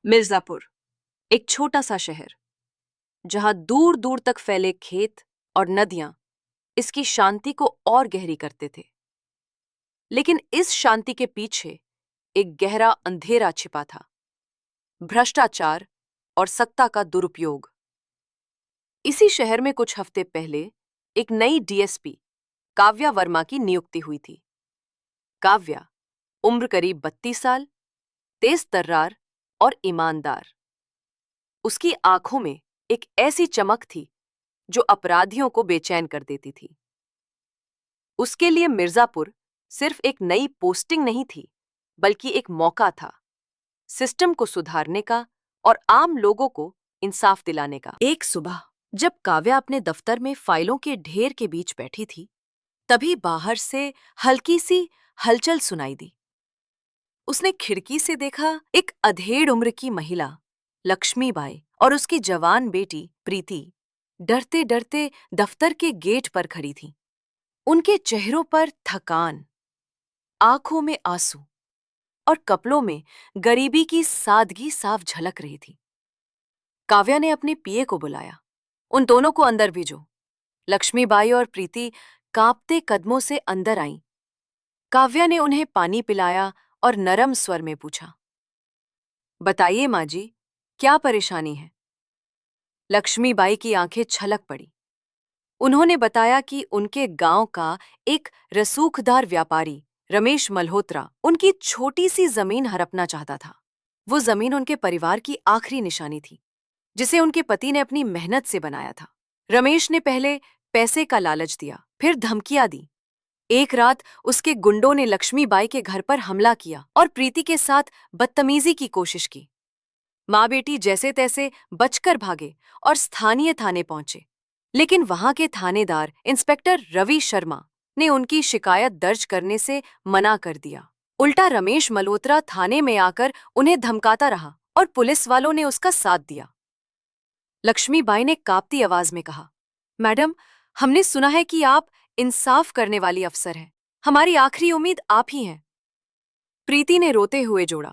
मिर्जापुर, एक छोटा सा शहर जहां दूर दूर तक फैले खेत और नदियां इसकी शांति को और गहरी करते थे। लेकिन इस शांति के पीछे एक गहरा अंधेरा छिपा था, भ्रष्टाचार और सत्ता का दुरुपयोग। इसी शहर में कुछ हफ्ते पहले एक नई डीएसपी काव्या वर्मा की नियुक्ति हुई थी। काव्या, उम्र करीब 32 साल, तेज तर्रार और ईमानदार। उसकी आंखों में एक ऐसी चमक थी जो अपराधियों को बेचैन कर देती थी। उसके लिए मिर्जापुर सिर्फ एक नई पोस्टिंग नहीं थी, बल्कि एक मौका था सिस्टम को सुधारने का और आम लोगों को इंसाफ दिलाने का। एक सुबह जब काव्या अपने दफ्तर में फाइलों के ढेर के बीच बैठी थी, तभी बाहर से हल्की सी हलचल सुनाई दी। उसने खिड़की से देखा, एक अधेड़ उम्र की महिला लक्ष्मीबाई और उसकी जवान बेटी प्रीति डरते डरते दफ्तर के गेट पर खड़ी थी। उनके चेहरों पर थकान, आंखों में आंसू और कपड़ों में गरीबी की सादगी साफ झलक रही थी। काव्या ने अपने पीए को बुलाया, उन दोनों को अंदर भेजो। लक्ष्मीबाई और प्रीति कांपते कदमों से अंदर आईं। काव्या ने उन्हें पानी पिलाया और नरम स्वर में पूछा, बताइए माँ जी, क्या परेशानी है? लक्ष्मीबाई की आंखें छलक पड़ी। उन्होंने बताया कि उनके गांव का एक रसूखदार व्यापारी रमेश मल्होत्रा उनकी छोटी सी जमीन हड़पना चाहता था। वो जमीन उनके परिवार की आखिरी निशानी थी, जिसे उनके पति ने अपनी मेहनत से बनाया था। रमेश ने पहले पैसे का लालच दिया, फिर धमकियां दी। एक रात उसके गुंडों ने लक्ष्मीबाई के घर पर हमला किया और प्रीति के साथ बदतमीजी की कोशिश की। माँ बेटी जैसे तैसे बचकर भागे और स्थानीय थाने पहुंचे, लेकिन वहां के थानेदार इंस्पेक्टर रवि शर्मा ने उनकी शिकायत दर्ज करने से मना कर दिया। उल्टा रमेश मल्होत्रा थाने में आकर उन्हें धमकाता रहा और पुलिस वालों ने उसका साथ दिया। लक्ष्मीबाई ने कांपती आवाज में कहा, मैडम, हमने सुना है कि आप इंसाफ करने वाली अफसर हैं। हमारी आखिरी उम्मीद आप ही हैं। प्रीति ने रोते हुए जोड़ा,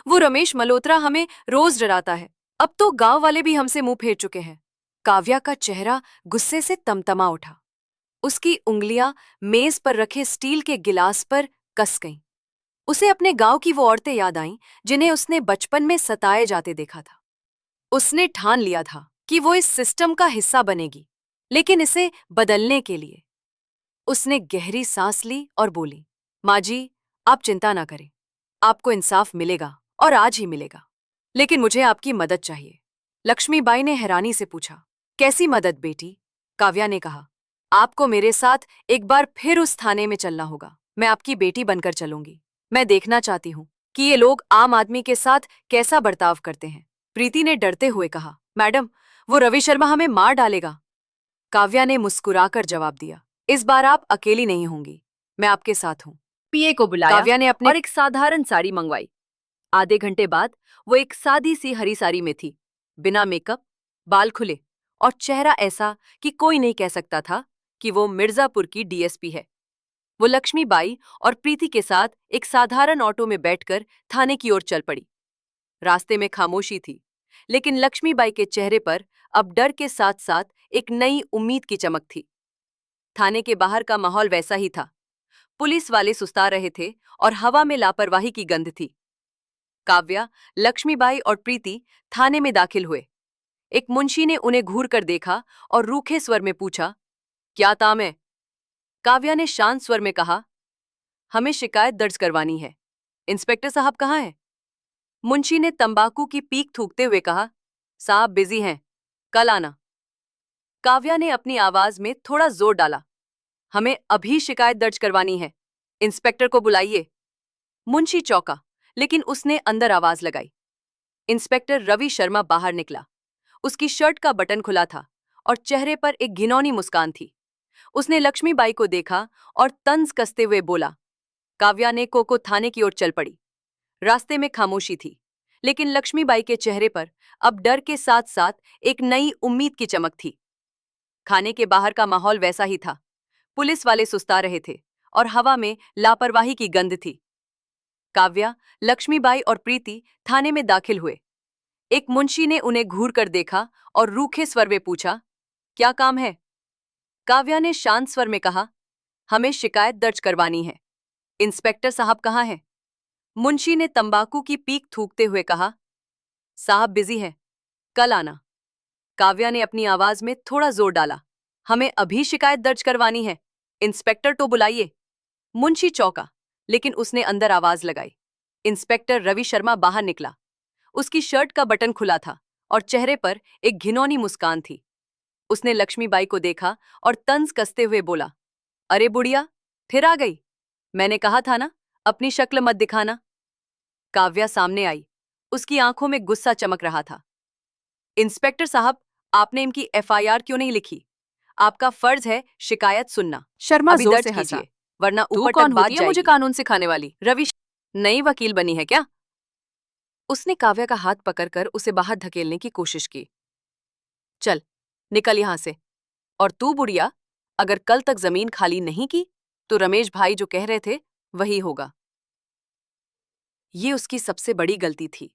वो रमेश मल्होत्रा हमें रोज डराता है। अब तो गांव वाले भी हमसे मुंह फेर चुके हैं। काव्या का चेहरा गुस्से से तमतमा उठा। उसकी उंगलियां मेज पर रखे स्टील के गिलास पर कस गईं। उसे अपने गांव की वो औरतें याद आईं जिन्हें उसने बचपन में सताए जाते देखा था। उसने ठान लिया था कि वो इस सिस्टम का हिस्सा बनेगी, लेकिन इसे बदलने के लिए। उसने गहरी सांस ली और बोली, माँ जी, आप चिंता ना करें, आपको इंसाफ मिलेगा और आज ही मिलेगा। लेकिन मुझे आपकी मदद चाहिए। लक्ष्मीबाई ने हैरानी से पूछा, कैसी मदद बेटी? काव्या ने कहा, आपको मेरे साथ एक बार फिर उस थाने में चलना होगा। मैं आपकी बेटी बनकर चलूंगी। मैं देखना चाहती हूँ कि ये लोग आम आदमी के साथ कैसा बर्ताव करते हैं। प्रीति ने डरते हुए कहा, मैडम, वो रवि शर्मा हमें मार डालेगा। काव्या ने मुस्कुराकर जवाब दिया, इस बार आप अकेली नहीं होंगी, मैं आपके साथ हूँ। पीए को बुलाया काव्या ने अपने और एक साधारण साड़ी मंगवाई। आधे घंटे बाद वो एक सादी सी हरी साड़ी में थी, बिना मेकअप, बाल खुले और चेहरा ऐसा कि कोई नहीं कह सकता था कि वो मिर्जापुर की डीएसपी है। वो लक्ष्मीबाई और प्रीति के साथ एक साधारण ऑटो में बैठकर थाने की ओर चल पड़ी। रास्ते में खामोशी थी, लेकिन लक्ष्मीबाई के चेहरे पर अब डर के साथ साथ एक नई उम्मीद की चमक थी। थाने के बाहर का माहौल वैसा ही था। पुलिस वाले सुस्ता रहे थे और हवा में लापरवाही की गंध थी। काव्या, लक्ष्मीबाई और प्रीति थाने में दाखिल हुए। एक मुंशी ने उन्हें घूर कर देखा और रूखे स्वर में पूछा, क्या काम है? काव्या ने शांत स्वर में कहा, हमें शिकायत दर्ज करवानी है। इंस्पेक्टर साहब कहाँ हैं? मुंशी ने तंबाकू की पीक थूकते हुए कहा, साहब बिजी हैं, कल आना। काव्या ने अपनी आवाज में थोड़ा जोर डाला, हमें अभी शिकायत दर्ज करवानी है, इंस्पेक्टर को बुलाइए। मुंशी चौंका, लेकिन उसने अंदर आवाज लगाई। इंस्पेक्टर रवि शर्मा बाहर निकला। उसकी शर्ट का बटन खुला था और चेहरे पर एक घिनौनी मुस्कान थी। उसने लक्ष्मीबाई को देखा और तंज कसते हुए बोला। काव्या ने कोको थाने की ओर चल पड़ी। रास्ते में खामोशी थी, लेकिन लक्ष्मीबाई के चेहरे पर अब डर के साथ साथ एक नई उम्मीद की चमक थी। खाने के बाहर का माहौल वैसा ही था। पुलिस वाले सुस्ता रहे थे और हवा में लापरवाही की गंध थी। काव्या, लक्ष्मीबाई और प्रीति थाने में दाखिल हुए। एक मुंशी ने उन्हें घूर कर देखा और रूखे स्वर में पूछा, क्या काम है? काव्या ने शांत स्वर में कहा, हमें शिकायत दर्ज करवानी है। इंस्पेक्टर साहब कहाँ हैं? मुंशी ने तंबाकू की पीक थूकते हुए कहा, साहब बिजी है, कल आना। काव्या ने अपनी आवाज में थोड़ा जोर डाला, हमें अभी शिकायत दर्ज करवानी है, इंस्पेक्टर तो बुलाइए। मुंशी चौंका, लेकिन उसने अंदर आवाज लगाई। इंस्पेक्टर रवि शर्मा बाहर निकला। उसकी शर्ट का बटन खुला था और चेहरे पर एक घिनौनी मुस्कान थी। उसने लक्ष्मीबाई को देखा और तंज कसते हुए बोला, अरे बुढ़िया, फिर आ गई। मैंने कहा था ना, अपनी शक्ल मत दिखाना। काव्या सामने आई। उसकी आंखों में गुस्सा चमक रहा था। इंस्पेक्टर साहब, आपने इनकी एफआईआर क्यों नहीं लिखी? आपका फर्ज है शिकायत सुनना। शर्मा अभी जोर दर्ज से हंसा। कीजिए, वरना तू ऊपर कौन तक बात होती है मुझे जाएगी। कानून सिखाने वाली? रवि नई वकील बनी है क्या? उसने काव्या का हाथ पकड़कर उसे बाहर धकेलने की कोशिश की। चल, निकल यहां से। और तू बुढ़िया, अगर कल तक जमीन खाली नहीं की तो रमेश भाई जो कह रहे थे वही होगा। ये उसकी सबसे बड़ी गलती थी।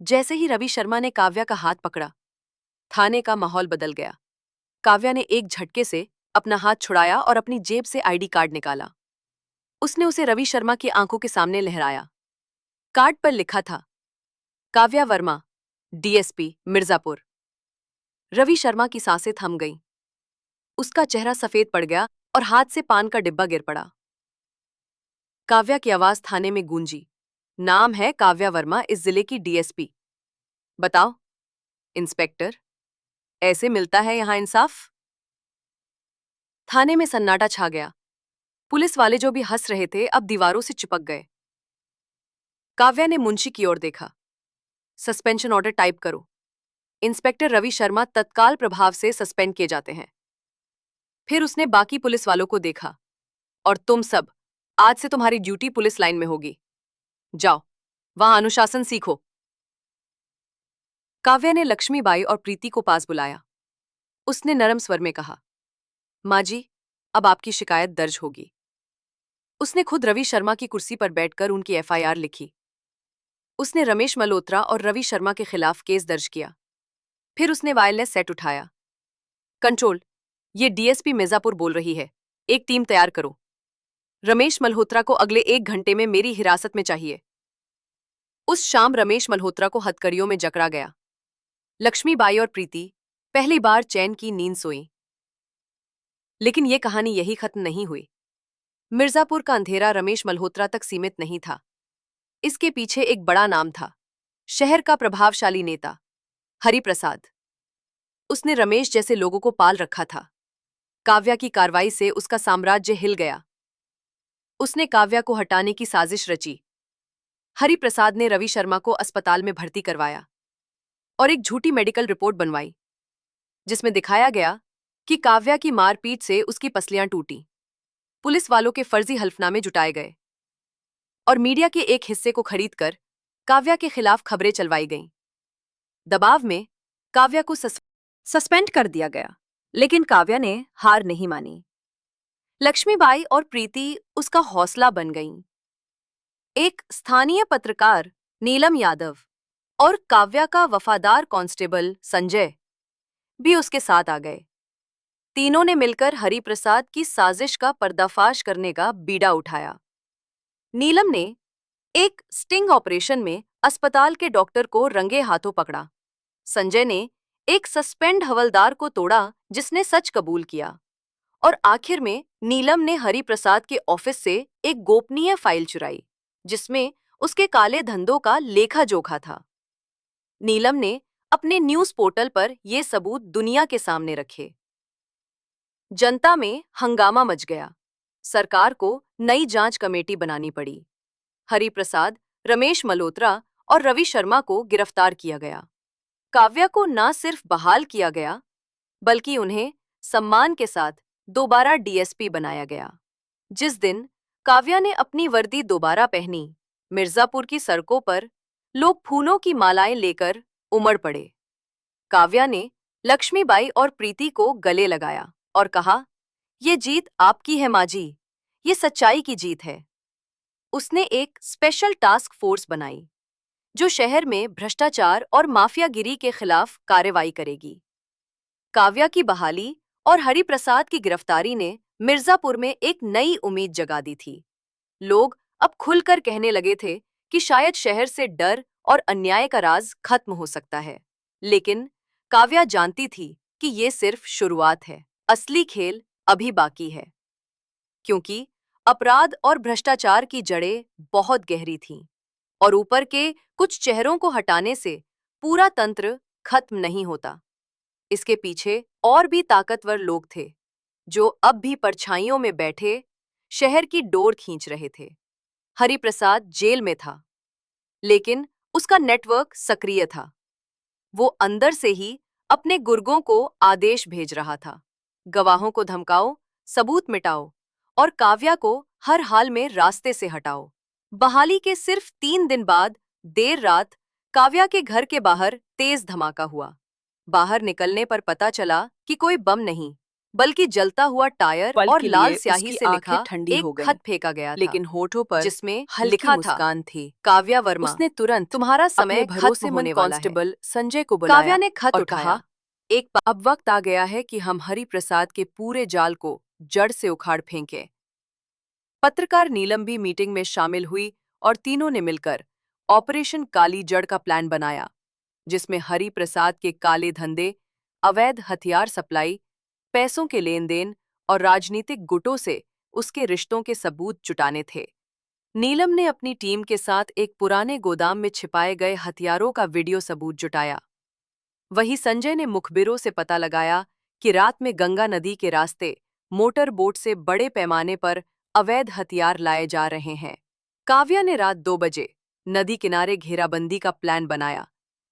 जैसे ही रवि शर्मा ने काव्या का हाथ पकड़ा, थाने का माहौल बदल गया। काव्या ने एक झटके से अपना हाथ छुड़ाया और अपनी जेब से आईडी कार्ड निकाला। उसने उसे रवि शर्मा की आंखों के सामने लहराया। कार्ड पर लिखा था, काव्या वर्मा, डीएसपी मिर्जापुर। रवि शर्मा की सांसें थम गईं। उसका चेहरा सफेद पड़ गया और हाथ से पान का डिब्बा गिर पड़ा। काव्या की आवाज थाने में गूंजी, नाम है काव्या वर्मा, इस जिले की डीएसपी। बताओ इंस्पेक्टर, ऐसे मिलता है यहां इंसाफ? थाने में सन्नाटा छा गया। पुलिस वाले जो भी हंस रहे थे अब दीवारों से चिपक गए। काव्या ने मुंशी की ओर देखा। सस्पेंशन ऑर्डर टाइप करो। इंस्पेक्टर रवि शर्मा तत्काल प्रभाव से सस्पेंड किए जाते हैं। फिर उसने बाकी पुलिस वालों को देखा, और तुम सब, आज से तुम्हारी ड्यूटी पुलिस लाइन में होगी। जाओ, वहां अनुशासन सीखो। काव्या ने लक्ष्मीबाई और प्रीति को पास बुलाया। उसने नरम स्वर में कहा, माँ जी, अब आपकी शिकायत दर्ज होगी। उसने खुद रवि शर्मा की कुर्सी पर बैठकर उनकी एफआईआर लिखी। उसने रमेश मल्होत्रा और रवि शर्मा के खिलाफ केस दर्ज किया। फिर उसने वायरलेस सेट उठाया। कंट्रोल, ये डीएसपी मिर्जापुर बोल रही है, एक टीम तैयार करो। रमेश मल्होत्रा को अगले 1 घंटे में मेरी हिरासत में चाहिए। उस शाम रमेश मल्होत्रा को हथकड़ियों में जकड़ा गया। लक्ष्मीबाई और प्रीति पहली बार चैन की नींद सोई। लेकिन यह कहानी यही खत्म नहीं हुई। मिर्जापुर का अंधेरा रमेश मल्होत्रा तक सीमित नहीं था। इसके पीछे एक बड़ा नाम था, शहर का प्रभावशाली नेता हरिप्रसाद। उसने रमेश जैसे लोगों को पाल रखा था। काव्या की कार्रवाई से उसका साम्राज्य हिल गया। उसने काव्या को हटाने की साजिश रची। हरिप्रसाद ने रवि शर्मा को अस्पताल में भर्ती करवाया और एक झूठी मेडिकल रिपोर्ट बनवाई, जिसमें दिखाया गया कि काव्या की मारपीट से उसकी पसलियां टूटी। पुलिस वालों के फर्जी हल्फनामे जुटाए गए और मीडिया के एक हिस्से को खरीदकर काव्या के खिलाफ खबरें चलवाई गईं। दबाव में काव्या को सस्पेंड कर दिया गया, लेकिन काव्या ने हार नहीं मानी। लक्ष्मीबाई और प्रीति उसका हौसला बन गईं। एक स्थानीय पत्रकार नीलम यादव और काव्या का वफादार कांस्टेबल संजय भी उसके साथ आ गए। तीनों ने मिलकर हरिप्रसाद की साजिश का पर्दाफाश करने का बीड़ा उठाया। नीलम ने एक स्टिंग ऑपरेशन में अस्पताल के डॉक्टर को रंगे हाथों पकड़ा। संजय ने एक सस्पेंड हवलदार को तोड़ा जिसने सच कबूल किया। और आखिर में नीलम ने हरिप्रसाद के ऑफिस से एक गोपनीय फाइल चुराई, जिसमें उसके काले धंधों का लेखा जोखा था। नीलम ने अपने न्यूज पोर्टल पर ये सबूत दुनिया के सामने रखे। जनता में हंगामा मच गया। सरकार को नई जांच कमेटी बनानी पड़ी। हरिप्रसाद, रमेश मल्होत्रा और रवि शर्मा को गिरफ्तार किया गया। काव्या को न सिर्फ बहाल किया गया, बल्कि उन्हें सम्मान के साथ दोबारा डीएसपी बनाया गया। जिस दिन काव्या ने अपनी वर्दी दोबारा पहनी, मिर्जापुर की सड़कों पर लोग फूलों की मालाएं लेकर उमड़ पड़े। काव्या ने लक्ष्मीबाई और प्रीति को गले लगाया और कहा, ये जीत आपकी है माँ जी, ये सच्चाई की जीत है। उसने एक स्पेशल टास्क फोर्स बनाई, जो शहर में भ्रष्टाचार और माफियागिरी के खिलाफ कार्रवाई करेगी। काव्या की बहाली और हरिप्रसाद की गिरफ्तारी ने मिर्जापुर में एक नई उम्मीद जगा दी थी। लोग अब खुलकर कहने लगे थे कि शायद शहर से डर और अन्याय का राज खत्म हो सकता है। लेकिन काव्या जानती थी कि ये सिर्फ शुरुआत है, असली खेल अभी बाकी है। क्योंकि अपराध और भ्रष्टाचार की जड़ें बहुत गहरी थीं और ऊपर के कुछ चेहरों को हटाने से पूरा तंत्र खत्म नहीं होता। इसके पीछे और भी ताकतवर लोग थे जो अब भी परछाइयों में बैठे शहर की डोर खींच रहे थे। हरिप्रसाद जेल में था, लेकिन उसका नेटवर्क सक्रिय था। वो अंदर से ही अपने गुर्गों को आदेश भेज रहा था, गवाहों को धमकाओ, सबूत मिटाओ और काव्या को हर हाल में रास्ते से हटाओ। बहाली के सिर्फ 3 दिन बाद देर रात काव्या के घर के बाहर तेज धमाका हुआ। बाहर निकलने पर पता चला कि कोई बम नहीं, बल्कि जलता हुआ टायर पल और के लाल लिए स्याही उसकी से आंखें लिखा ठंडी हो एक गईं, खत फेंका गया था, लेकिन होठों पर जिसमें हल्की लिखा था, मुस्कान थी। काव्या वर्मा, उसने तुरंत तुम्हारा अपने समय खत्म भरोसेमंद होने वाला है। कांस्टेबल संजय को काव्या बुलाया ने खत और उठाया, कहा, एक अब वक्त आ गया है कि हम हरिप्रसाद के पूरे जाल को जड़ से उखाड़ फेंकें। पत्रकार नीलम भी मीटिंग में शामिल हुई और तीनों ने मिलकर ऑपरेशन काली जड़ का प्लान बनाया, जिसमें हरिप्रसाद के काले धंधे, अवैध हथियार सप्लाई, पैसों के लेन देन और राजनीतिक गुटों से उसके रिश्तों के सबूत जुटाने थे। नीलम ने अपनी टीम के साथ एक पुराने गोदाम में छिपाए गए हथियारों का वीडियो सबूत जुटाया। वहीं संजय ने मुखबिरों से पता लगाया कि रात में गंगा नदी के रास्ते मोटर बोट से बड़े पैमाने पर अवैध हथियार लाए जा रहे हैं। काव्या ने रात 2 बजे नदी किनारे घेराबंदी का प्लान बनाया।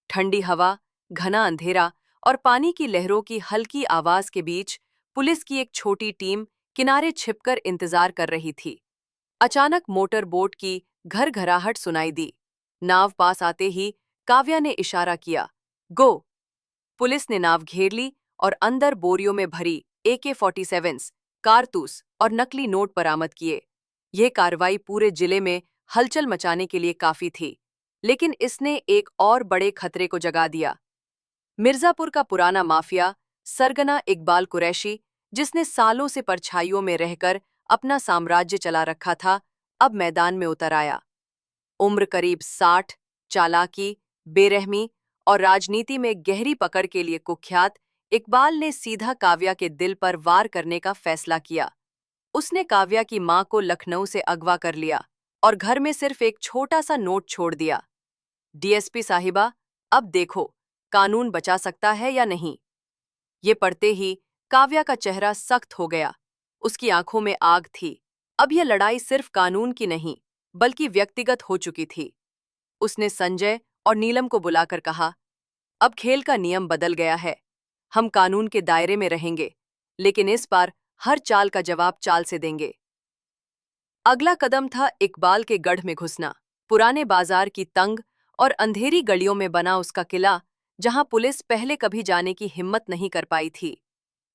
ठंडी हवा, घना अंधेरा और पानी की लहरों की हल्की आवाज के बीच पुलिस की एक छोटी टीम किनारे छिपकर इंतजार कर रही थी। अचानक मोटर बोट की घरघराहट सुनाई दी। नाव पास आते ही काव्या ने इशारा किया, गो। पुलिस ने नाव घेर ली और अंदर बोरियों में भरी AK-47, कारतूस और नकली नोट बरामद किए। यह कार्रवाई पूरे जिले में हलचल मचाने के लिए काफी थी, लेकिन इसने एक और बड़े खतरे को जगा दिया। मिर्जापुर का पुराना माफिया सरगना इकबाल कुरैशी, जिसने सालों से परछाइयों में रहकर अपना साम्राज्य चला रखा था, अब मैदान में उतर आया। उम्र करीब 60, चालाकी, बेरहमी और राजनीति में गहरी पकड़ के लिए कुख्यात, इकबाल ने सीधा काव्या के दिल पर वार करने का फैसला किया। उसने काव्या की मां को लखनऊ से अगवा कर लिया और घर में सिर्फ एक छोटा सा नोट छोड़ दिया, DSP साहिबा, अब देखो कानून बचा सकता है या नहीं। ये पढ़ते ही काव्या का चेहरा सख्त हो गया। उसकी आंखों में आग थी। अब यह लड़ाई सिर्फ कानून की नहीं, बल्कि व्यक्तिगत हो चुकी थी। उसने संजय और नीलम को बुलाकर कहा, अब खेल का नियम बदल गया है। हम कानून के दायरे में रहेंगे, लेकिन इस बार हर चाल का जवाब चाल से देंगे। अगला कदम था इकबाल के गढ़ में घुसना। पुराने बाजार की तंग और अंधेरी गलियों में बना उसका किला, जहां पुलिस पहले कभी जाने की हिम्मत नहीं कर पाई थी।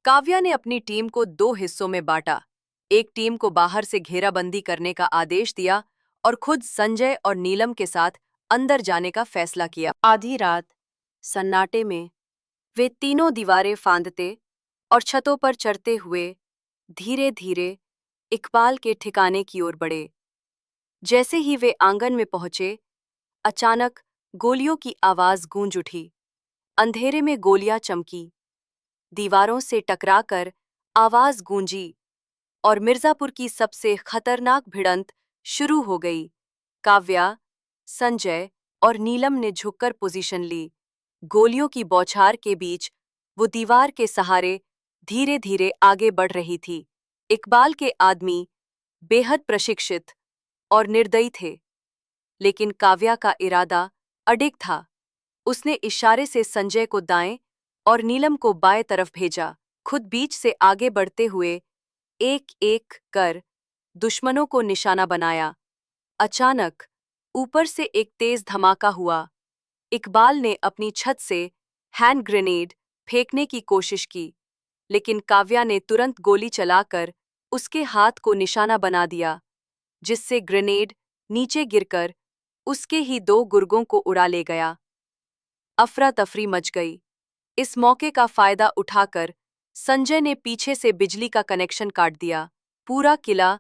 काव्या ने अपनी टीम को 2 हिस्सों में बांटा। एक टीम को बाहर से घेराबंदी करने का आदेश दिया और खुद संजय और नीलम के साथ अंदर जाने का फैसला किया। आधी रात सन्नाटे में वे तीनों दीवारें फांदते और छतों पर चढ़ते हुए धीरे धीरे इकबाल के ठिकाने की ओर बढ़े। जैसे ही वे आंगन में पहुंचे, अचानक गोलियों की आवाज गूंज उठी। अंधेरे में गोलियां चमकी, दीवारों से टकराकर आवाज गूंजी और मिर्जापुर की सबसे खतरनाक भिड़ंत शुरू हो गई। काव्या, संजय और नीलम ने झुककर पोजीशन ली। गोलियों की बौछार के बीच वो दीवार के सहारे धीरे धीरे आगे बढ़ रही थी। इकबाल के आदमी बेहद प्रशिक्षित और निर्दयी थे, लेकिन काव्या का इरादा अडिग था। उसने इशारे से संजय को दाएं और नीलम को बाएं तरफ भेजा, खुद बीच से आगे बढ़ते हुए एक एक कर दुश्मनों को निशाना बनाया। अचानक ऊपर से एक तेज धमाका हुआ। इकबाल ने अपनी छत से हैंड ग्रेनेड फेंकने की कोशिश की, लेकिन काव्या ने तुरंत गोली चलाकर उसके हाथ को निशाना बना दिया, जिससे ग्रेनेड नीचे गिरकर उसके ही 2 गुर्गों को उड़ा ले गया। अफरा तफरी मच गई। इस मौके का फायदा उठाकर संजय ने पीछे से बिजली का कनेक्शन काट दिया। पूरा किला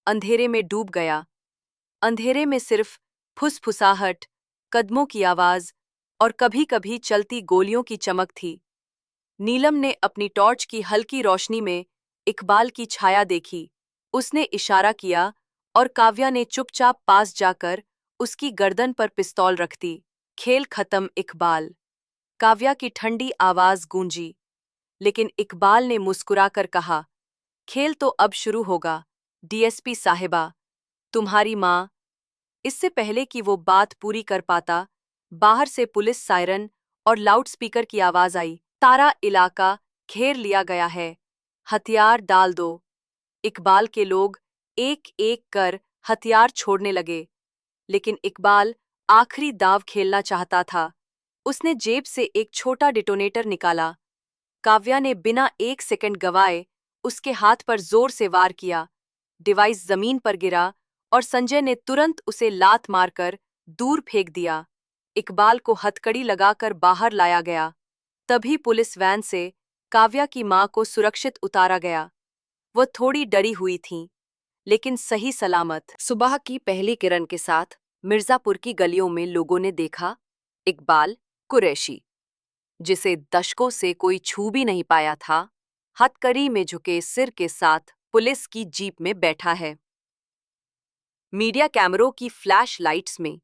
अंधेरे में डूब गया। अंधेरे में सिर्फ फुसफुसाहट, कदमों की आवाज और कभी-कभी चलती गोलियों की चमक थी। नीलम ने अपनी टॉर्च की हल्की रोशनी में इकबाल की छाया देखी। उसने इशारा किया और काव्या ने चुपचाप पास जाकर उसकी गर्दन पर पिस्तौल रख दी। खेल खत्म इकबाल, काव्या की ठंडी आवाज गूंजी। लेकिन इकबाल ने मुस्कुराकर कहा, खेल तो अब शुरू होगा डीएसपी साहिबा, तुम्हारी माँ। इससे पहले कि वो बात पूरी कर पाता, बाहर से पुलिस सायरन और लाउडस्पीकर की आवाज आई। सारा इलाका घेर लिया गया है, हथियार डाल दो। इकबाल के लोग एक एक कर हथियार छोड़ने लगे। लेकिन इकबाल आखिरी दाव खेलना चाहता था। उसने जेब से एक छोटा डिटोनेटर निकाला। काव्या ने बिना 1 सेकंड गवाए उसके हाथ पर जोर से वार किया। डिवाइस जमीन पर गिरा और संजय ने तुरंत उसे लात मारकर दूर फेंक दिया। इकबाल को हथकड़ी लगाकर बाहर लाया गया। तभी पुलिस वैन से काव्या की मां को सुरक्षित उतारा गया। वो थोड़ी डरी हुई थीं, लेकिन सही सलामत। सुबह की पहली किरण के साथ मिर्जापुर की गलियों में लोगों ने देखा इकबाल कुरैशी, जिसे दशकों से कोई छू भी नहीं पाया था, हथकड़ी में झुके सिर के साथ पुलिस की जीप में बैठा है। मीडिया कैमरों की फ्लैश लाइट्स में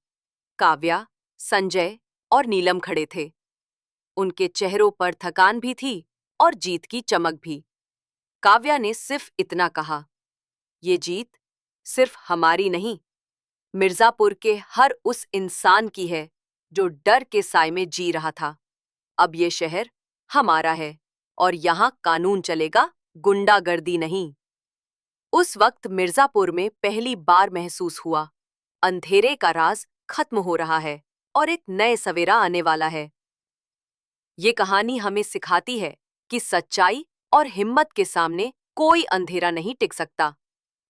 काव्या, संजय और नीलम खड़े थे। उनके चेहरों पर थकान भी थी और जीत की चमक भी। काव्या ने सिर्फ इतना कहा, ये जीत सिर्फ हमारी नहीं, मिर्जापुर के हर उस इंसान की है जो डर के साए में जी रहा था। अब ये शहर हमारा है और यहाँ कानून चलेगा, गुंडागर्दी नहीं। उस वक्त मिर्जापुर में पहली बार महसूस हुआ, अंधेरे का राज खत्म हो रहा है और एक नए सवेरा आने वाला है। ये कहानी हमें सिखाती है कि सच्चाई और हिम्मत के सामने कोई अंधेरा नहीं टिक सकता।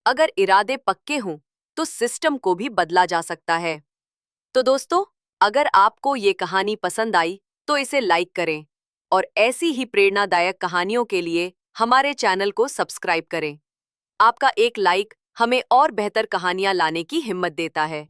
अगर इरादे पक्के हों, तो सिस्टम को भी बदला जा सकता है। तो दोस्तों, अगर आपको ये कहानी पसंद आई, तो इसे लाइक करें और ऐसी ही प्रेरणादायक कहानियों के लिए हमारे चैनल को सब्सक्राइब करें। आपका एक लाइक हमें और बेहतर कहानियां लाने की हिम्मत देता है।